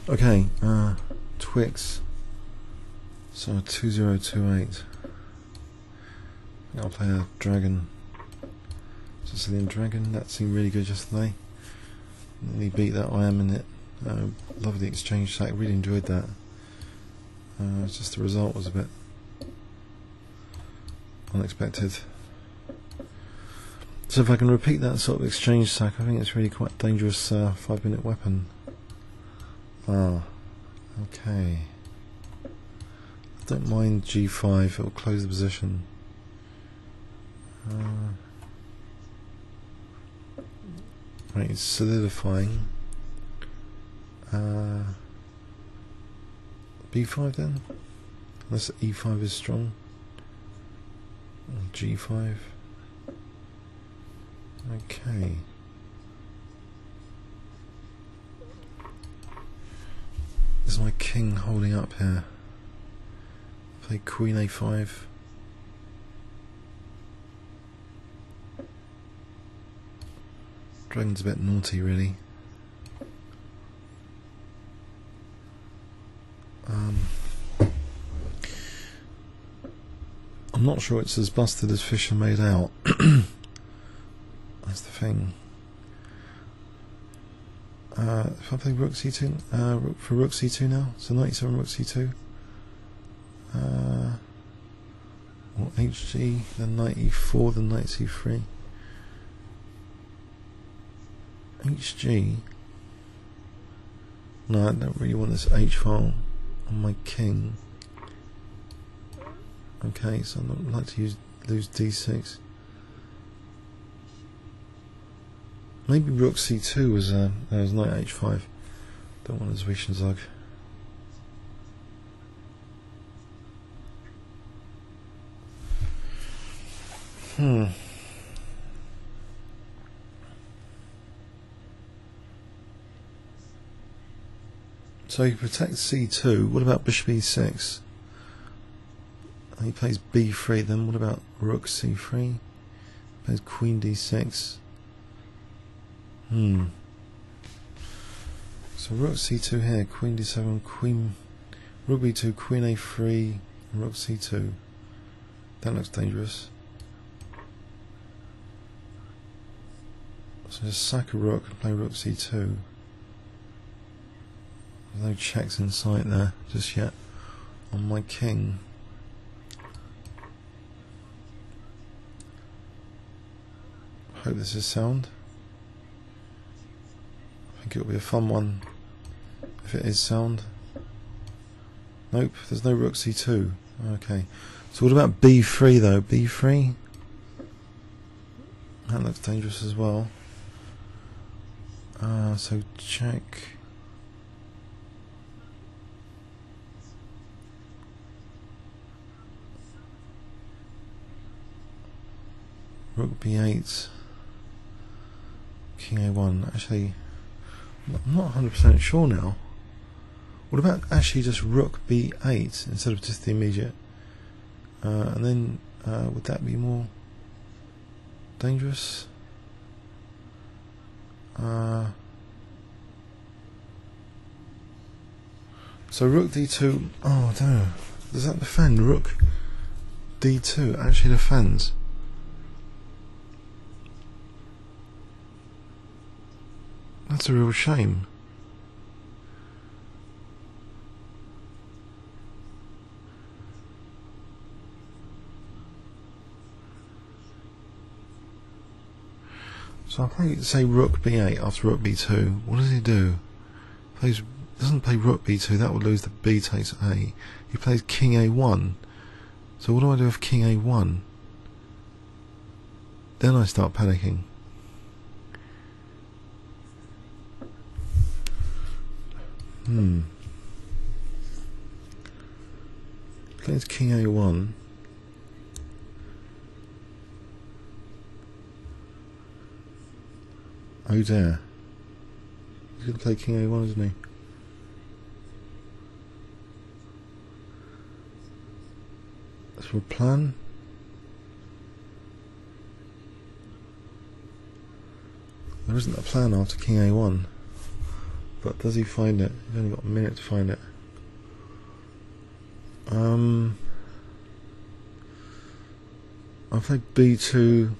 Okay, Twix. So 2028. I'll play a dragon. Sicilian dragon. That seemed really good yesterday. Nearly beat that I am in it. Loved the exchange sack. Really enjoyed that. It's just the result was a bit unexpected. So if I can repeat that sort of exchange sack, I think it's really quite a dangerous 5-minute weapon. Ah, okay. I don't mind G5, it'll close the position. Right, it's solidifying. B5 then? Unless E5 is strong. G5. Okay. This is my king holding up here. Play Queen A5. Dragon's a bit naughty, really. I'm not sure it's as busted as Fisher made out. That's the thing. If I play Rook C2, Rook for Rook C2 now, so 97 Rook C2. Or HG, then knight E4, then knight C3. HG. No, I don't really want this H file on my king. Okay, so I'd like to lose D6. Maybe Rook C2 was knight H5. Don't want his Zwischenzug. So he protects C2. What about Bishop E6? He plays B3. Then what about Rook C3? Plays Queen D6. So Rook C2 here, Queen D7, Queen, Rook B2, Queen A3, and Rook C2. That looks dangerous. So just sack a rook and play Rook C2. There's no checks in sight there just yet on my king. Hope this is sound. I think it'll be a fun one if it is sound. Nope, there's no Rook C2. Okay. So what about B3 though? B3? That looks dangerous as well. So check. Rook B8. King A1. Actually, I'm not 100% sure now. What about actually just Rook B8 instead of just the immediate? And then would that be more dangerous? So Rook D2. Oh, I don't know. Does that defend? Rook D2 actually defends. That's a real shame. So I play, say, Rook B8 after Rook B2. What does he do? Doesn't play Rook B2. That would lose the B takes A. He plays King A1. So what do I do with King A1? Then I start panicking. Plays King A1. Oh dear. He's going to play King A1, isn't he? That's for a plan. There isn't a plan after King A1. But does he find it? He's only got a minute to find it. I'll play B2.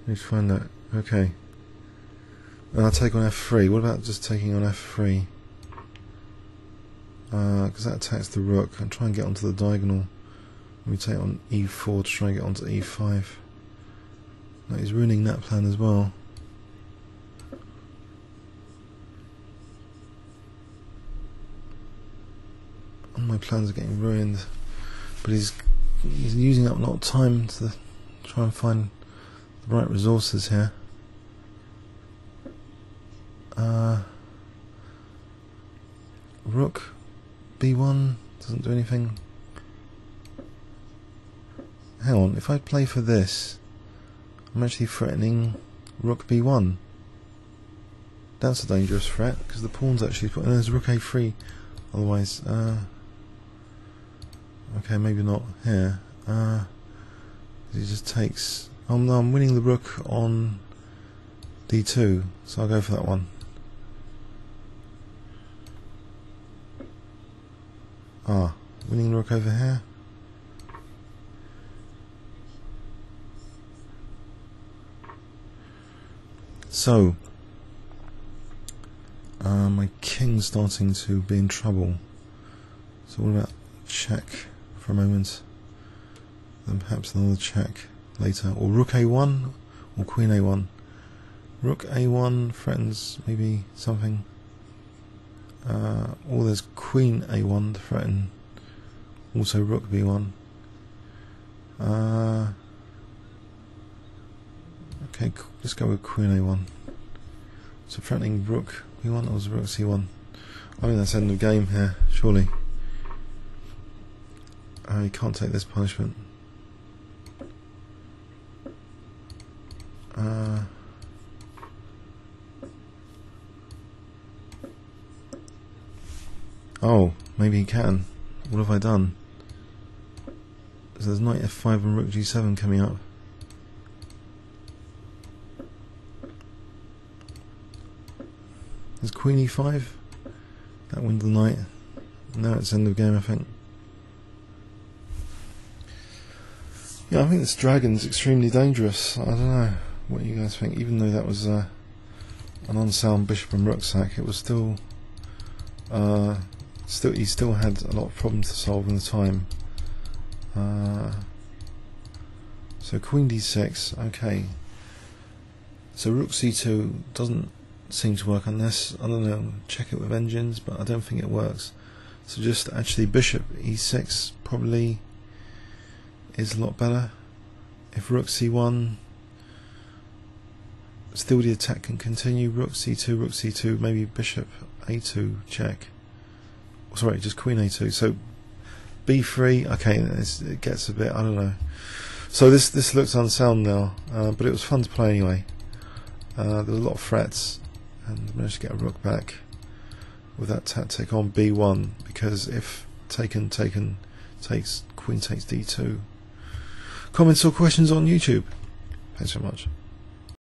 Need to find that. Okay. And I'll take on F3. What about just taking on F3? Because that attacks the rook. I'll try and get onto the diagonal. Let me take on E4 to try and get onto E5. No, he's ruining that plan as well. All my plans are getting ruined. But he's using up a lot of time to try and find the right resources here. Rook B1 doesn't do anything. Hang on, if I play for this, I'm actually threatening Rook B1. That's a dangerous threat because the pawn's actually put. And there's Rook A3. Otherwise, okay, maybe not here. He just takes. Oh no, I'm winning the rook on D2, so I'll go for that one. Winning the rook over here. So, my king's starting to be in trouble. So what about check for a moment? Then perhaps another check later. Or rook A1 or queen A1. Rook A1 threatens maybe something. Or there's queen A1 to threaten. Also rook B1. Okay, let's go with queen A1. So threatening rook B1 or rook C1. I think that's end of game here, surely. You can't take this punishment. Oh, maybe he can. What have I done? So there's knight F5 and rook G7 coming up. There's queen E5. That wins the knight. Now it's end of game, I think. Yeah, I think this dragon's extremely dangerous. I don't know what you guys think. Even though that was an unsound bishop and rook sack, it was still he still had a lot of problems to solve in the time. So queen D6, okay. So rook C2 doesn't seem to work unless, I don't know, check it with engines, but I don't think it works. So just actually bishop E6 probably is a lot better. If rook C1, still the attack can continue. Rook C2, maybe bishop A2 check. Sorry, just queen A2. So B3, okay, it gets a bit, I don't know. So this looks unsound now, but it was fun to play anyway. There were a lot of threats, and I managed to get a rook back with that tactic on B1, because if taken takes, queen takes D2. Comments or questions on YouTube? Thanks so much.